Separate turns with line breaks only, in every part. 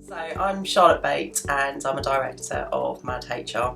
So I'm Charlotte Bate and I'm a director of MAD HR.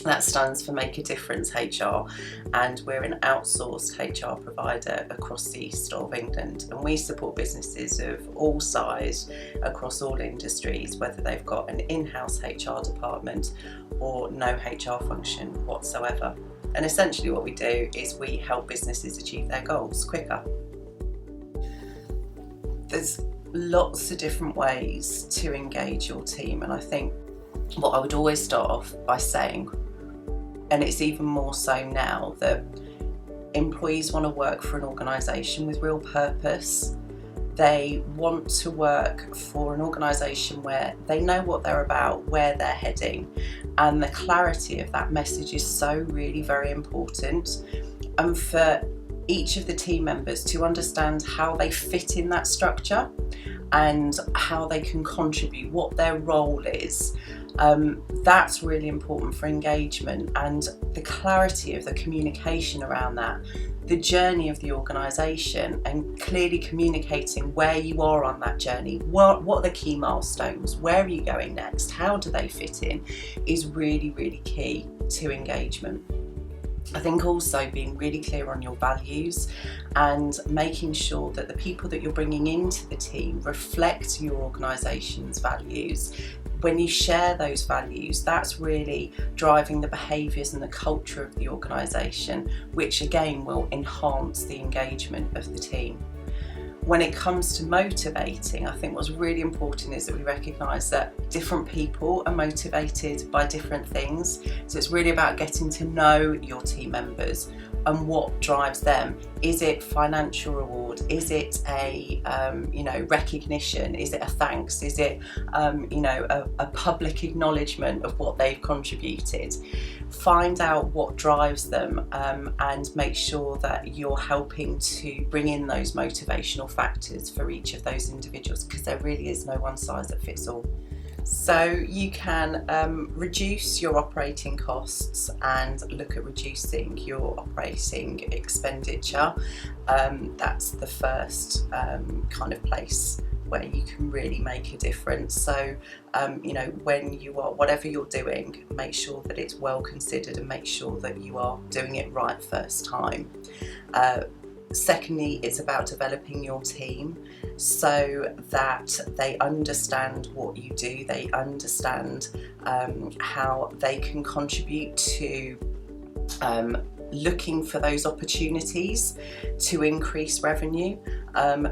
That stands for Make a Difference HR, and we're an outsourced HR provider across the east of England, and we support businesses of all size across all industries, whether they've got an in-house HR department or no HR function whatsoever. And essentially what we do is we help businesses achieve their goals quicker. There's lots of different ways to engage your team, and I think what I would always start off by saying, and it's even more so now, that employees want to work for an organisation with real purpose. They want to work for an organisation where they know what they're about, where they're heading, and the clarity of that message is so really very important. And for each of the team members to understand how they fit in that structure and how they can contribute, what their role is. That's really important for engagement, and the clarity of the communication around that, the journey of the organisation, and clearly communicating where you are on that journey, what are the key milestones, where are you going next, how do they fit in, is really, really key to engagement. I think also being really clear on your values and making sure that the people that you're bringing into the team reflect your organisation's values. When you share those values, that's really driving the behaviours and the culture of the organisation, which again will enhance the engagement of the team. When it comes to motivating, I think what's really important is that we recognise that different people are motivated by different things. So it's really about getting to know your team members and what drives them. Is it financial reward? Is it a recognition? Is it a thanks? Is it a public acknowledgement of what they've contributed? Find out what drives them and make sure that you're helping to bring in those motivational factors for each of those individuals, because there really is no one size that fits all. So you can reduce your operating costs and look at reducing your operating expenditure. That's the first kind of place where you can really make a difference. So when you are, whatever you're doing, make sure that it's well considered and make sure that you are doing it right first time. Secondly, it's about developing your team so that they understand what you do, they understand how they can contribute to looking for those opportunities to increase revenue,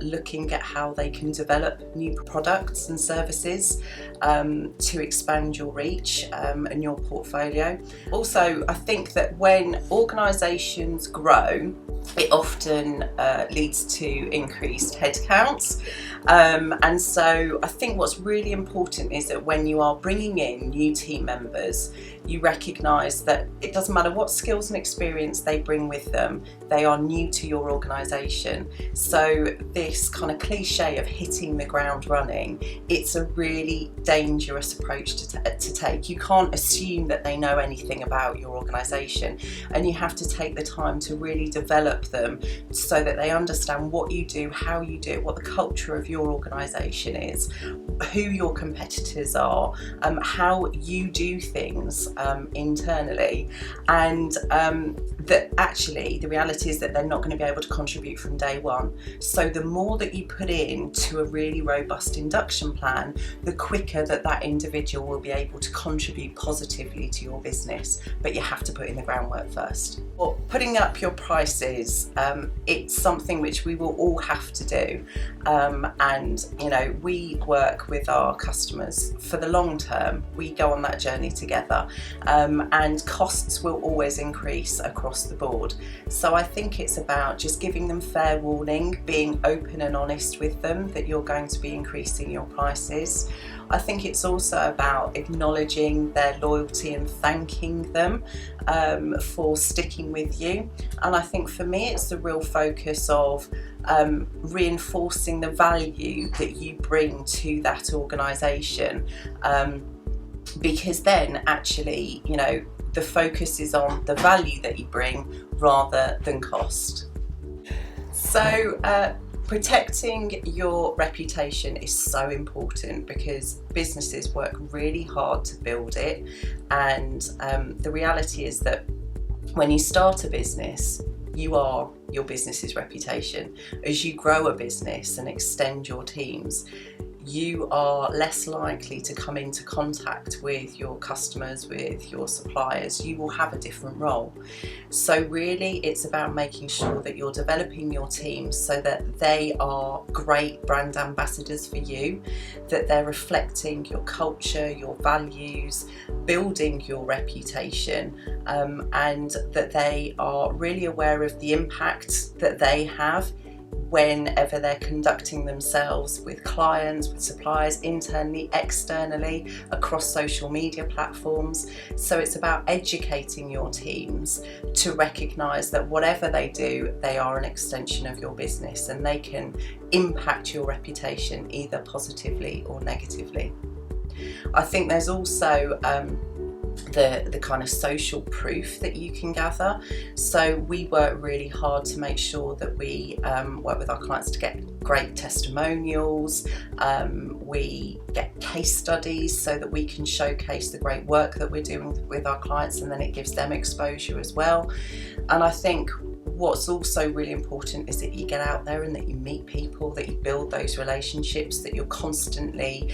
looking at how they can develop new products and services to expand your reach and your portfolio. Also, I think that when organisations grow, it often leads to increased headcounts. And so I think what's really important is that when you are bringing in new team members, you recognise that it doesn't matter what skills and experience they bring with them, they are new to your organisation. So this kind of cliche of hitting the ground running, it's a really dangerous approach to take. You can't assume that they know anything about your organisation, and you have to take the time to really develop them so that they understand what you do, how you do it, what the culture of your organisation is, who your competitors are, how you do things internally, and that actually the reality is that they're not going to be able to contribute from day one. So the more that you put in to a really robust induction plan, the quicker that individual will be able to contribute positively to your business. But you have to put in the groundwork first. Well, putting up your prices, it's something which we will all have to do, and we work with our customers for the long term. We go on that journey together, and costs will always increase across the board. So I think it's about just giving them fair warning, being open and honest with them that you're going to be increasing your prices. I think it's also about acknowledging their loyalty and thanking them for sticking with you. And I think for me it's the real focus of reinforcing the value that you bring to that organisation, because then actually the focus is on the value that you bring rather than cost. So Protecting your reputation is so important because businesses work really hard to build it, and the reality is that when you start a business, you are your business's reputation. As you grow a business and extend your teams, you are less likely to come into contact with your customers, with your suppliers. You will have a different role. So really it's about making sure that you're developing your team so that they are great brand ambassadors for you, that they're reflecting your culture, your values, building your reputation, and that they are really aware of the impact that they have whenever they're conducting themselves with clients, with suppliers, internally, externally, across social media platforms. So it's about educating your teams to recognise that whatever they do, they are an extension of your business and they can impact your reputation either positively or negatively. I think there's also the kind of social proof that you can gather. So we work really hard to make sure that we work with our clients to get great testimonials. We get case studies so that we can showcase the great work that we're doing with our clients, and then it gives them exposure as well. And I think what's also really important is that you get out there and that you meet people, that you build those relationships, that you're constantly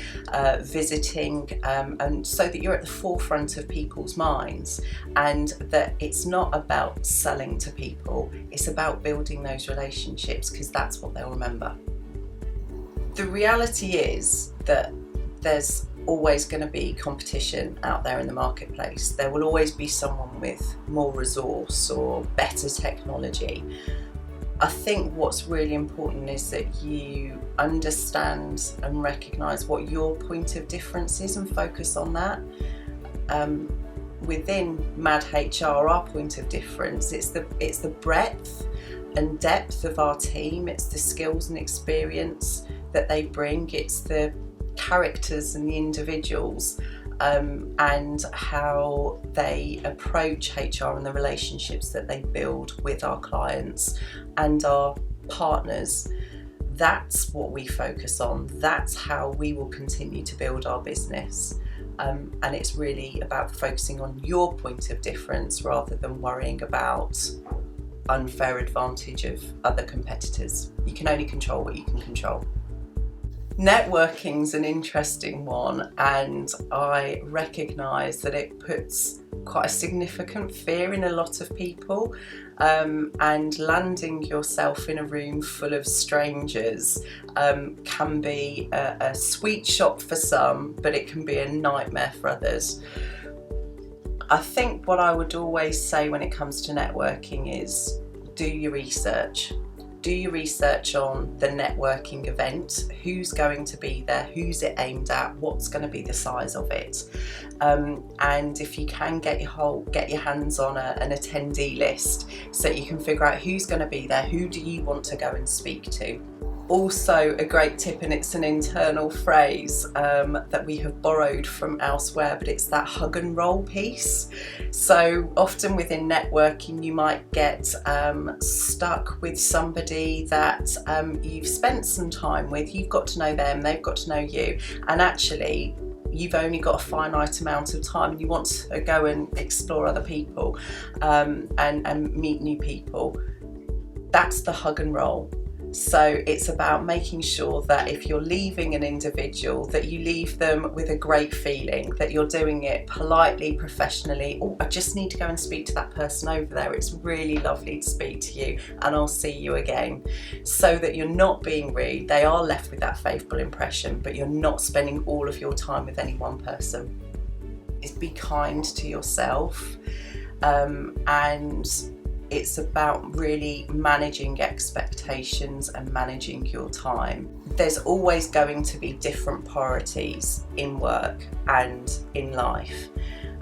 visiting, and so that you're at the forefront of people's minds, and that it's not about selling to people, it's about building those relationships, because that's what they'll remember. The reality is that there's always going to be competition out there in the marketplace. There will always be someone with more resource or better technology. I think what's really important is that you understand and recognise what your point of difference is and focus on that. Within Mad HR, our point of difference, it's the breadth and depth of our team, it's the skills and experience that they bring, it's the characters and the individuals, and how they approach HR and the relationships that they build with our clients and our partners. That's what we focus on. That's how we will continue to build our business. And it's really about focusing on your point of difference rather than worrying about unfair advantage of other competitors. You can only control what you can control. Networking's an interesting one, and I recognise that it puts quite a significant fear in a lot of people, and landing yourself in a room full of strangers can be a sweet shot for some, but it can be a nightmare for others. I think what I would always say when it comes to networking is do your research. Do your research on the networking event, who's going to be there, who's it aimed at, what's going to be the size of it, and if you can get your hands on an attendee list so that you can figure out who's going to be there, who do you want to go and speak to. Also a great tip, and it's an internal phrase that we have borrowed from elsewhere, but it's that hug and roll piece. So often within networking you might get stuck with somebody that you've spent some time with, you've got to know them, they've got to know you, and actually you've only got a finite amount of time and you want to go and explore other people and meet new people. That's the hug and roll. So it's about making sure that if you're leaving an individual, that you leave them with a great feeling, that you're doing it politely, professionally. Oh, I just need to go and speak to that person over there. It's really lovely to speak to you and I'll see you again. So that you're not being rude. They are left with that favourable impression, but you're not spending all of your time with any one person. Is be kind to yourself, and it's about really managing expectations and managing your time. There's always going to be different priorities in work and in life.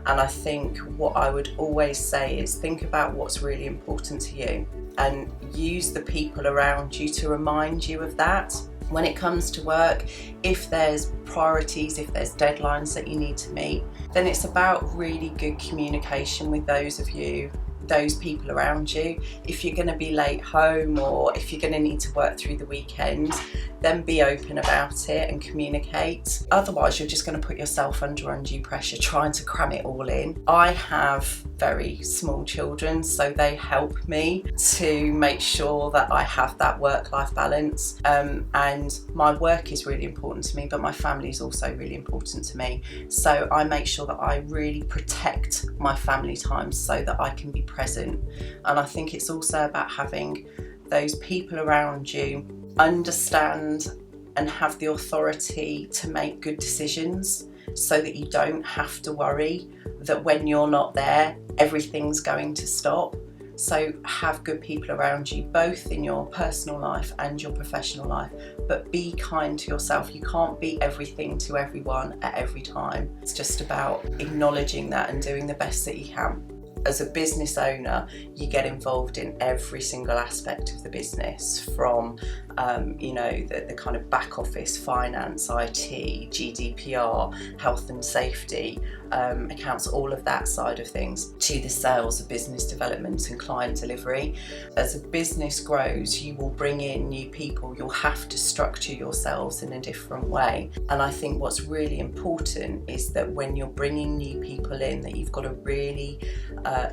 And I think what I would always say is think about what's really important to you and use the people around you to remind you of that. When it comes to work, if there's priorities, if there's deadlines that you need to meet, then it's about really good communication with those of you those people around you. If you're going to be late home, or if you're going to need to work through the weekend, then be open about it and communicate. Otherwise, you're just going to put yourself under undue pressure trying to cram it all in. I have very small children, so they help me to make sure that I have that work-life balance. And my work is really important to me, but my family is also really important to me. So I make sure that I really protect my family time so that I can be present. And I think it's also about having those people around you understand and have the authority to make good decisions, so that you don't have to worry that when you're not there, everything's going to stop. So have good people around you, both in your personal life and your professional life, but be kind to yourself. You can't be everything to everyone at every time. It's just about acknowledging that and doing the best that you can. As a business owner, you get involved in every single aspect of the business, from the kind of back office, finance, IT, GDPR, health and safety, accounts, all of that side of things, to the sales, of business development and client delivery. As a business grows, you will bring in new people. You'll have to structure yourselves in a different way. And I think what's really important is that when you're bringing new people in, that you've got a really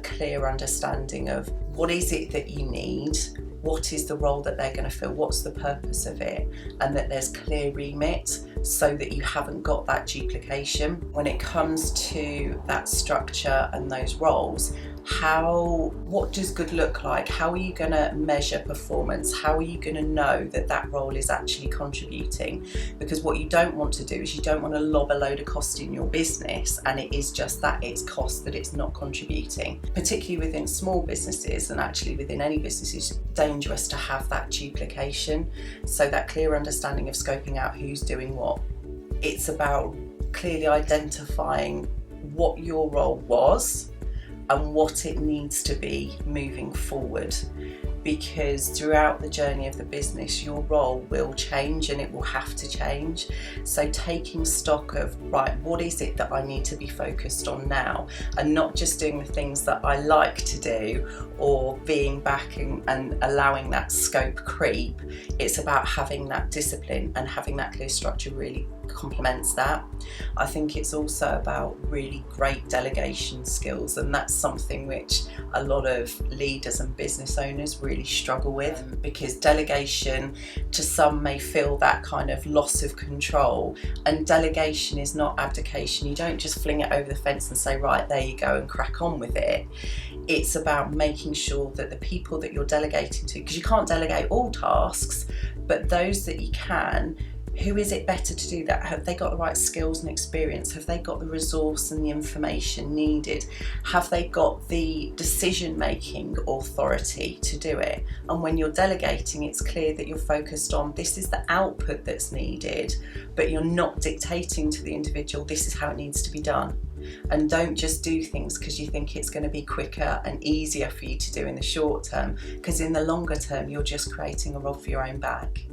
clear understanding of what is it that you need, what is the role that they're going to fill, what's the purpose of it, and that there's clear remit so that you haven't got that duplication. When it comes to that structure and those roles, what does good look like? How are you going to measure performance? How are you going to know that that role is actually contributing? Because what you don't want to do is you don't want to lob a load of cost in your business and it is just that, it's cost, that it's not contributing. Particularly within small businesses, and actually within any business, it's dangerous to have that duplication. So that clear understanding of scoping out who's doing what. It's about clearly identifying what your role was and what it needs to be moving forward, because throughout the journey of the business your role will change and it will have to change. So taking stock of, right, what is it that I need to be focused on now, and not just doing the things that I like to do or being back and allowing that scope creep. It's about having that discipline, and having that clear structure really complements that. I think it's also about really great delegation skills, and that's something which a lot of leaders and business owners really struggle with, because delegation to some may feel that kind of loss of control, and delegation is not abdication. You don't just fling it over the fence and say, right, there you go, and crack on with it. It's about making sure that the people that you're delegating to, because you can't delegate all tasks, but those that you can, who is it better to do that? Have they got the right skills and experience? Have they got the resource and the information needed? Have they got the decision-making authority to do it? And when you're delegating, it's clear that you're focused on, this is the output that's needed, but you're not dictating to the individual, this is how it needs to be done. And don't just do things because you think it's going to be quicker and easier for you to do in the short term, because in the longer term, you're just creating a rod for your own back.